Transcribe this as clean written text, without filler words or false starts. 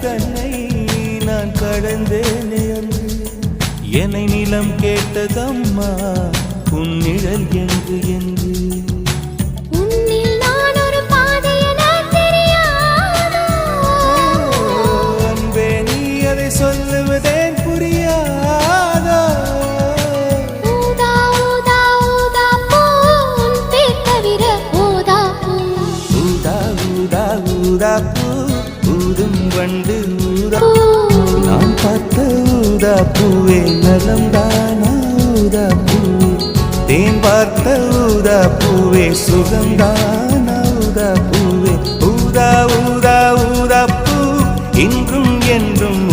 தன்னை நான் கடந்தேனே அன்று. என்னை நிலம் கேட்டதம்மா உன் நிழல் என்று என்று. உன்னில் நான் ஒரு பாதை என தெரியாதோ? அன்பே நீ அதை சொல்லுவதேன் புரியாதோ? ஊதா ஊதா ஊதா பூ உன் பேர் தவிர ஊதா பூ. ஊதா ஊதா ஊதா பூ ஊதும் வண்டு ஊதா. நான் பார்த்த ஊதா பூவே நலம்தானா ஊதா பூவே? தேன் பார்த்த ஊதா பூவே சுகம்தானா ஊதா பூவே? ஊதா ஊதா ஊதா பூ இன்றும் என்றும்